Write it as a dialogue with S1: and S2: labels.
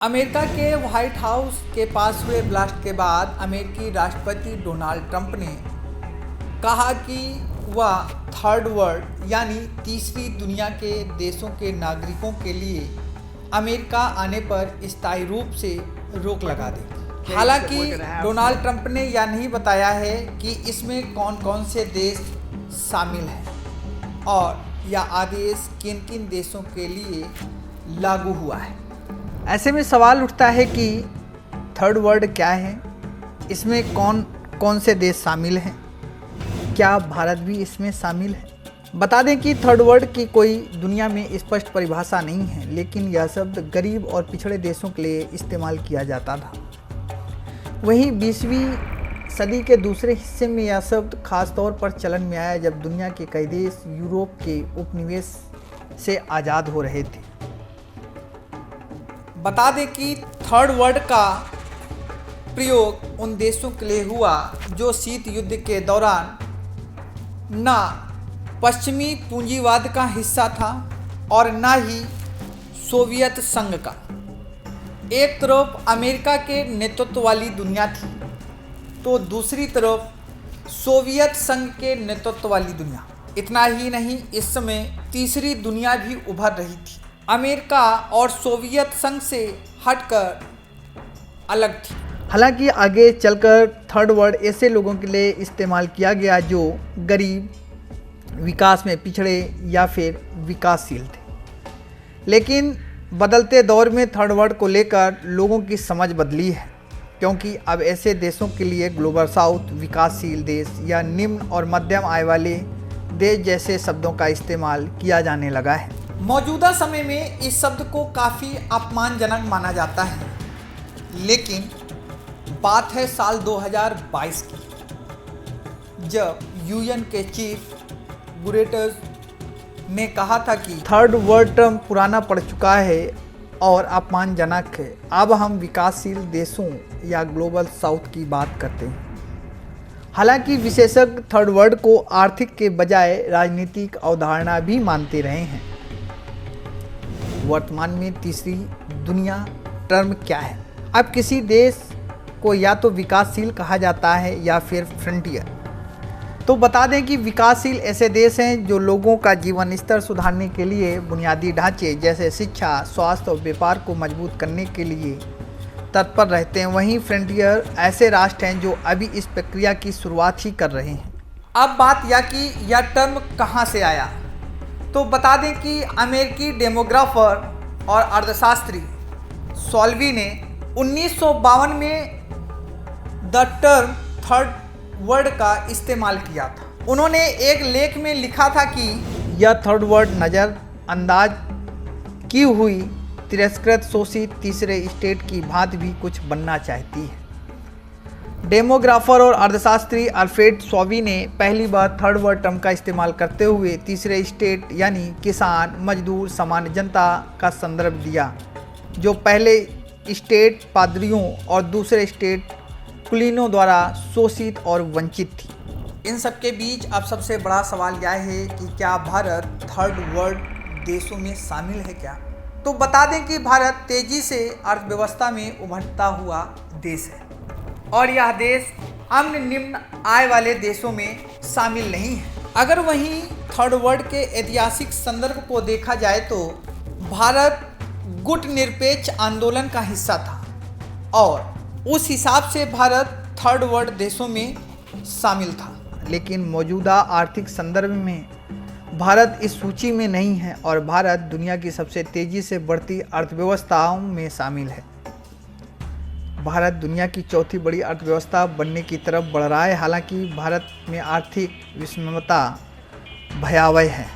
S1: America के white house के पास हुए ब्लास्ट के बाद अमेरिकी राष्ट्रपति डोनाल्ड ट्रंप ने कहा कि वह थर्ड वर्ल्ड यानी तीसरी दुनिया के देशों के नागरिकों के लिए अमेरिका आने पर स्थायी रूप से रोक लगा देगी। हालांकि डोनाल्ड ट्रंप ने यह नहीं बताया है कि इसमें कौन कौन से देश शामिल हैं और यह आदेश किन किन देशों के लिए लागू हुआ है। ऐसे में सवाल उठता है कि थर्ड वर्ल्ड क्या है, इसमें कौन कौन से देश शामिल हैं, क्या भारत भी इसमें शामिल है। बता दें कि थर्ड वर्ल्ड की कोई दुनिया में स्पष्ट परिभाषा नहीं है, लेकिन यह शब्द गरीब और पिछड़े देशों के लिए इस्तेमाल किया जाता था। वहीं 20वीं सदी के दूसरे हिस्से में यह शब्द खास तौर पर चलन में आया जब दुनिया के कई देश यूरोप के उपनिवेश से आज़ाद हो रहे थे। बता दें कि थर्ड वर्ल्ड का प्रयोग उन देशों के लिए हुआ जो शीत युद्ध के दौरान न पश्चिमी पूंजीवाद का हिस्सा था और न ही सोवियत संघ का। एक तरफ अमेरिका के नेतृत्व वाली दुनिया थी तो दूसरी तरफ सोवियत संघ के नेतृत्व वाली दुनिया। इतना ही नहीं, इस समय तीसरी दुनिया भी उभर रही थी। अमेरिका और सोवियत संघ से हटकर अलग थी। हालांकि आगे चलकर थर्ड वर्ल्ड ऐसे लोगों के लिए इस्तेमाल किया गया जो गरीब, विकास में पिछड़े या फिर विकासशील थे। लेकिन बदलते दौर में थर्ड वर्ल्ड को लेकर लोगों की समझ बदली है, क्योंकि अब ऐसे देशों के लिए ग्लोबल साउथ, विकासशील देश या निम्न और मध्यम आय वाले देश जैसे शब्दों का इस्तेमाल किया जाने लगा है। मौजूदा समय में इस शब्द को काफ़ी अपमानजनक माना जाता है, लेकिन बात है साल 2022 की, जब यूएन के चीफ गुटेरेस ने कहा था कि थर्ड वर्ल्ड टर्म पुराना पड़ चुका है और अपमानजनक है। अब हम विकासशील देशों या ग्लोबल साउथ की बात करते हैं। हालांकि विशेषज्ञ थर्ड वर्ल्ड को आर्थिक के बजाय राजनीतिक अवधारणा भी मानते रहे हैं। वर्तमान में तीसरी दुनिया टर्म क्या है? अब किसी देश को या तो विकासशील कहा जाता है या फिर फ्रंटियर। तो बता दें कि विकासशील ऐसे देश हैं जो लोगों का जीवन स्तर सुधारने के लिए बुनियादी ढांचे जैसे शिक्षा, स्वास्थ्य और व्यापार को मजबूत करने के लिए तत्पर रहते हैं। वहीं फ्रंटियर ऐसे राष्ट्र हैं जो अभी इस प्रक्रिया की शुरुआत ही कर रहे हैं। अब बात यह कि यह टर्म कहाँ से आया, तो बता दें कि अमेरिकी डेमोग्राफर और अर्थशास्त्री सॉल्वी ने 1952 में द टर्म थर्ड वर्ल्ड का इस्तेमाल किया था। उन्होंने एक लेख में लिखा था कि यह थर्ड वर्ल्ड नज़रअंदाज की हुई, तिरस्कृत, शोषित तीसरे स्टेट की भांति भी कुछ बनना चाहती है। डेमोग्राफर और अर्थशास्त्री अल्फ्रेड सॉल्वी ने पहली बार थर्ड वर्ल्ड टर्म का इस्तेमाल करते हुए तीसरे स्टेट यानी किसान, मजदूर, सामान्य जनता का संदर्भ दिया, जो पहले स्टेट पादरियों और दूसरे स्टेट कुलीनों द्वारा शोषित और वंचित थी। इन सब के बीच अब सबसे बड़ा सवाल यह है कि क्या भारत थर्ड वर्ल्ड देशों में शामिल है क्या? तो बता दें कि भारत तेजी से अर्थव्यवस्था में उभरता हुआ देश है और यह देश अन्य निम्न आय वाले देशों में शामिल नहीं है। अगर वहीं थर्ड वर्ल्ड के ऐतिहासिक संदर्भ को देखा जाए तो भारत गुट निरपेक्ष आंदोलन का हिस्सा था और उस हिसाब से भारत थर्ड वर्ल्ड देशों में शामिल था। लेकिन मौजूदा आर्थिक संदर्भ में भारत इस सूची में नहीं है और भारत दुनिया की सबसे तेज़ी से बढ़ती अर्थव्यवस्थाओं में शामिल है। भारत दुनिया की चौथी बड़ी अर्थव्यवस्था बनने की तरफ बढ़ रहा है। हालांकि भारत में आर्थिक विषमता भयावह है।